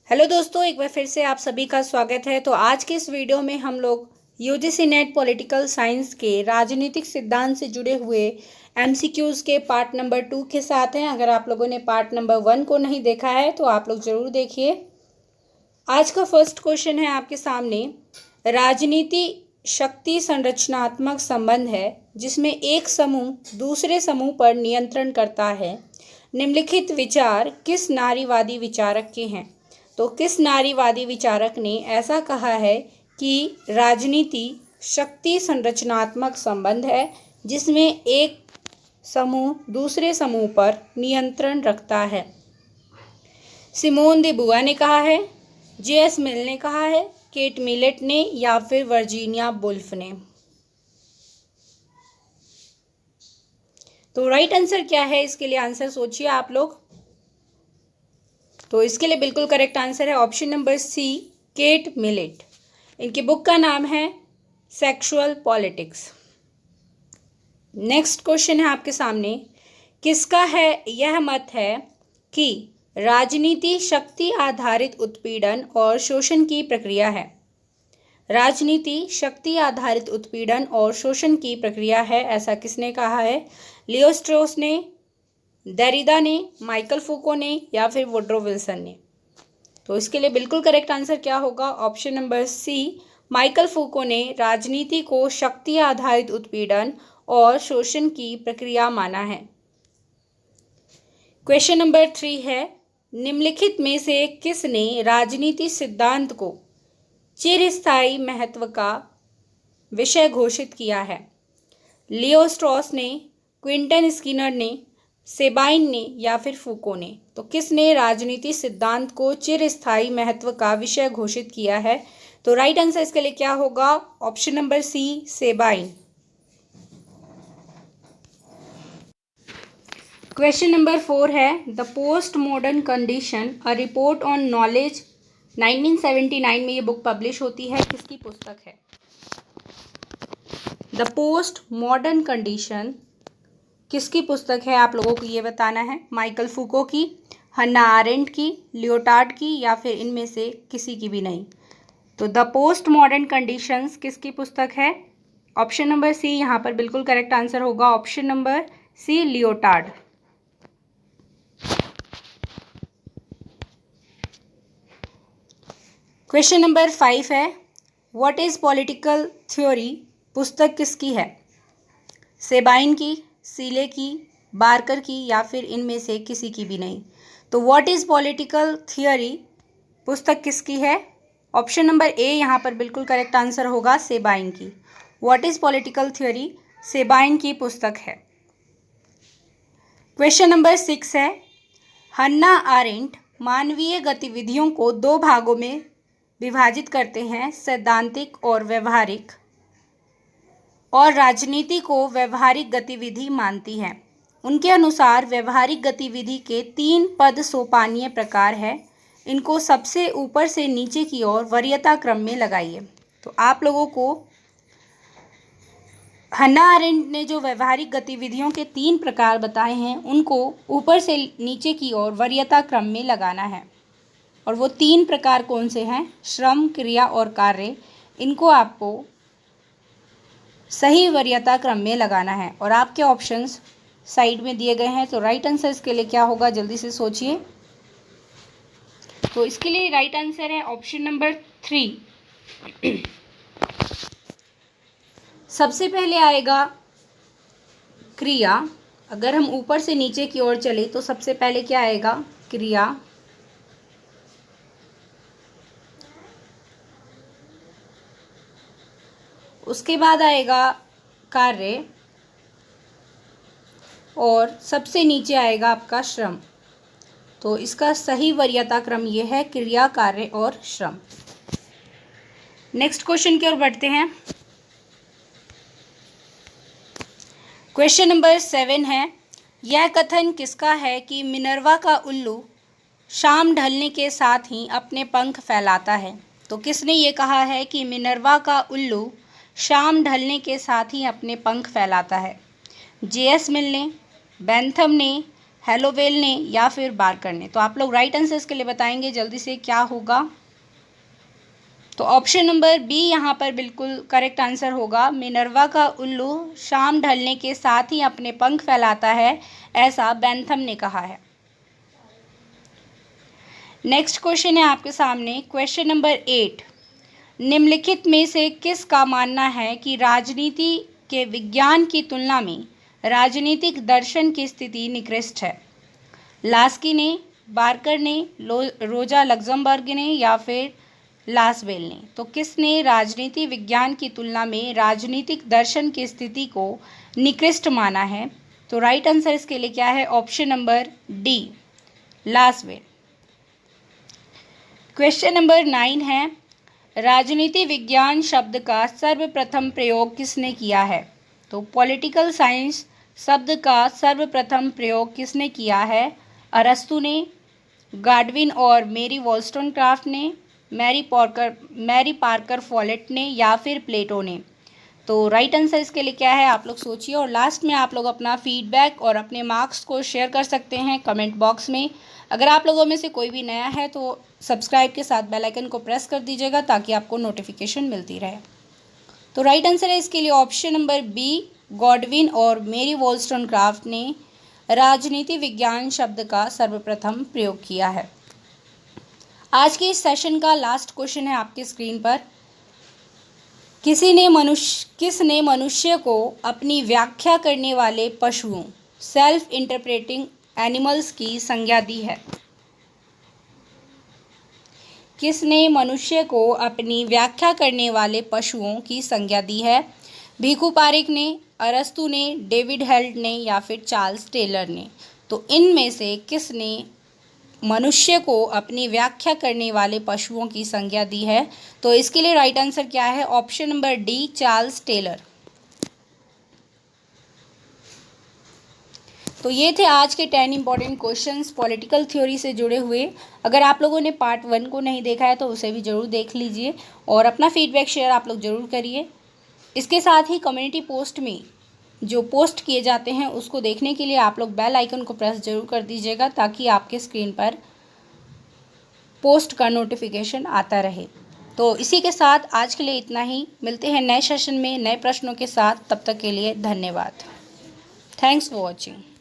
Hello दोस्तों, एक बार फिर से आप सभी का स्वागत है। तो आज के इस वीडियो में हम लोग यूजीसी नेट पॉलिटिकल साइंस के राजनीतिक सिद्धांत से जुड़े हुए एमसीक्यूज़ के पार्ट नंबर 2 के साथ हैं। अगर आप लोगों ने पार्ट नंबर 1 को नहीं देखा है तो आप लोग ज़रूर देखिए। आज का फर्स्ट क्वेश्चन है आपके सामने। राजनीति शक्ति संरचनात्मक संबंध है जिसमें एक समूह दूसरे समूह पर नियंत्रण करता है। निम्नलिखित विचार किस नारीवादी विचारक के हैं? तो किस नारीवादी विचारक ने ऐसा कहा है कि राजनीति शक्ति संरचनात्मक संबंध है जिसमें एक समूह दूसरे समूह पर नियंत्रण रखता है? सिमोन दे बुआ ने कहा है, जे.एस. मिल ने कहा है, केट मिलेट ने, या फिर वर्जीनिया वुल्फ ने? तो राइट आंसर क्या है? इसके लिए आंसर सोचिए आप लोग। तो इसके लिए बिल्कुल करेक्ट आंसर है option number C, Kate Millett. इनकी बुक का नाम है सेक्सुअल पॉलिटिक्स। नेक्स्ट क्वेश्चन है आपके सामने। किसका है यह मत है कि राजनीति शक्ति आधारित उत्पीड़न और शोषण की प्रक्रिया है? राजनीति शक्ति आधारित उत्पीड़न और शोषण की प्रक्रिया है, ऐसा किसने कहा है? लियो स्ट्रॉस ने, डेरिडा ने, माइकल फूको ने, या फिर वुड्रो विल्सन ने? तो इसके लिए बिल्कुल करेक्ट आंसर क्या होगा? ऑप्शन नंबर सी, माइकल फूको ने राजनीति को शक्ति आधारित उत्पीड़न और शोषण की प्रक्रिया माना है। क्वेश्चन नंबर 3 है, निम्नलिखित में से किसने राजनीति सिद्धांत को चिरस्थायी महत्व का विषय घोषित किया है? लियो स्ट्रॉस ने, क्विंटन स्किनर ने, सेबाइन ने, या फिर फूको ने? तो किसने राजनीति सिद्धांत को चिरस्थायी महत्व का विषय घोषित किया है? तो राइट आंसर इसके लिए क्या होगा? Option number C, Sabine. Question number 4 है, the post modern condition a report on knowledge 1979 में ये बुक पब्लिश होती है, किसकी पुस्तक है? द पोस्ट मॉडर्न कंडीशन किसकी पुस्तक है? आप लोगों को ये बताना है। माइकल फूको की, हन्ना आरेंट की, लियोटार्ड की, या फिर इनमें से किसी की भी नहीं? तो द पोस्ट मॉडर्न कंडीशंस किसकी पुस्तक है? ऑप्शन नंबर सी यहाँ पर बिल्कुल करेक्ट आंसर होगा। Option number C, Lyotard. Question number 5 है, व्हाट इज पॉलिटिकल थ्योरी पुस्तक किसकी है? सेबाइन की, सीले की, बार्कर की, या फिर इनमें से किसी की भी नहीं? तो व्हाट इज पॉलिटिकल थ्योरी पुस्तक किसकी है? ऑप्शन नंबर ए यहाँ पर बिल्कुल करेक्ट आंसर होगा, सेबाइन की। What is political theory Sabine की पुस्तक है। क्वेश्चन नंबर 6 है, हन्ना आरेंट मानवीय गतिविधियों को 2 भागों में विभाजित करते हैं, सैद्धांतिक और व्यवहारिक, और राजनीति को व्यवहारिक गतिविधि मानती हैं। उनके अनुसार व्यवहारिक गतिविधि के 3 पद सोपानीय प्रकार हैं। इनको सबसे ऊपर से नीचे की ओर वरीयता क्रम में लगाइए। तो आप लोगों को हन्ना आरेंट ने जो व्यवहारिक गतिविधियों के 3 प्रकार बताए हैं उनको ऊपर से नीचे की ओर वरीयता क्रम में लगाना है। और वो 3 प्रकार कौन से हैं? श्रम, क्रिया और कार्य। इनको आपको सही वरीयता क्रम में लगाना है और आपके ऑप्शंस साइड में दिए गए हैं। तो राइट आंसर इसके लिए क्या होगा? जल्दी से सोचिए। तो इसके लिए राइट आंसर है ऑप्शन नंबर 3। सबसे पहले आएगा क्रिया। अगर हम ऊपर से नीचे की ओर चले तो सबसे पहले क्या आएगा? क्रिया। उसके बाद आएगा कार्य, और सबसे नीचे आएगा आपका श्रम। तो इसका सही वरीयता क्रम ये है, क्रिया, कार्य और श्रम। नेक्स्ट क्वेश्चन की ओर बढ़ते हैं। क्वेश्चन नंबर 7 है, यह कथन किसका है कि मिनर्वा का उल्लू शाम ढलने के साथ ही अपने पंख फैलाता है? तो किसने ये कहा है कि मिनर्वा का उल्लू शाम ढलने के साथ ही अपने पंख फैलाता है? जे.एस. मिल ने, बेंथम ने, हेलोवेल ने या फिर बार्कर ने। तो आप लोग राइट आंसर इसके लिए बताएंगे जल्दी से क्या होगा। तो ऑप्शन नंबर बी यहाँ पर बिल्कुल करेक्ट आंसर होगा। मिनर्वा का उल्लू शाम ढलने के साथ ही अपने पंख फैलाता है, ऐसा बेंथम ने कहा है। नेक्स्ट क्वेश्चन है आपके सामने, क्वेश्चन नंबर 8। निम्नलिखित में से किसका मानना है कि राजनीति के विज्ञान की तुलना में राजनीतिक दर्शन की स्थिति निकृष्ट है? लास्की ने, बार्कर ने, रोजा लग्जमबर्ग ने या फिर लासवेल ने। तो किसने राजनीति विज्ञान की तुलना में राजनीतिक दर्शन की स्थिति को निकृष्ट माना है? तो राइट आंसर इसके लिए क्या है? Option number D, Lasswell. Question number 9 है, राजनीति विज्ञान शब्द का सर्वप्रथम प्रयोग किसने किया है? तो पॉलिटिकल साइंस शब्द का सर्वप्रथम प्रयोग किसने किया है? अरस्तु ने, गाडविन और मेरी वॉलस्टोनक्राफ्ट ने, मैरी पार्कर फॉलेट ने या फिर प्लेटो ने। तो राइट आंसर इसके लिए क्या है? आप लोग सोचिए और लास्ट में आप लोग अपना फीडबैक और अपने मार्क्स को शेयर कर सकते हैं कमेंट बॉक्स में। अगर आप लोगों में से कोई भी नया है तो सब्सक्राइब के साथ बेल आइकन को प्रेस कर दीजिएगा ताकि आपको नोटिफिकेशन मिलती रहे। तो राइट आंसर है इसके लिए ऑप्शन नंबर बी, गॉडविन और मेरी वॉलस्टोनक्राफ्ट ने राजनीति विज्ञान शब्द का सर्वप्रथम प्रयोग किया है। आज के इस सेशन का लास्ट क्वेश्चन है आपके स्क्रीन पर। किसने मनुष्य को अपनी व्याख्या करने वाले पशुओं, सेल्फ इंटरप्रेटिंग एनिमल्स की संज्ञा दी है? किसने मनुष्य को अपनी व्याख्या करने वाले पशुओं की संज्ञा दी है? भीखू पारेख ने, अरस्तु ने, डेविड हेल्ड ने या फिर चार्ल्स टेलर ने। तो इनमें से किसने मनुष्य को अपनी व्याख्या करने वाले पशुओं की संज्ञा दी है? तो इसके लिए राइट आंसर क्या है? Option number D, Charles Taylor. तो ये थे आज के 10 इंपॉर्टेंट क्वेश्चंस पॉलिटिकल थ्योरी से जुड़े हुए। अगर आप लोगों ने पार्ट 1 को नहीं देखा है तो उसे भी ज़रूर देख लीजिए और अपना फीडबैक शेयर आप लोग ज़रूर करिए। इसके साथ ही कम्युनिटी पोस्ट में जो पोस्ट किए जाते हैं उसको देखने के लिए आप लोग बेल आइकन को प्रेस जरूर कर दीजिएगा ताकि आपके स्क्रीन पर पोस्ट का नोटिफिकेशन आता रहे। तो इसी के साथ आज के लिए इतना ही। मिलते हैं नए सेशन में नए प्रश्नों के साथ। तब तक के लिए धन्यवाद। Thanks for watching.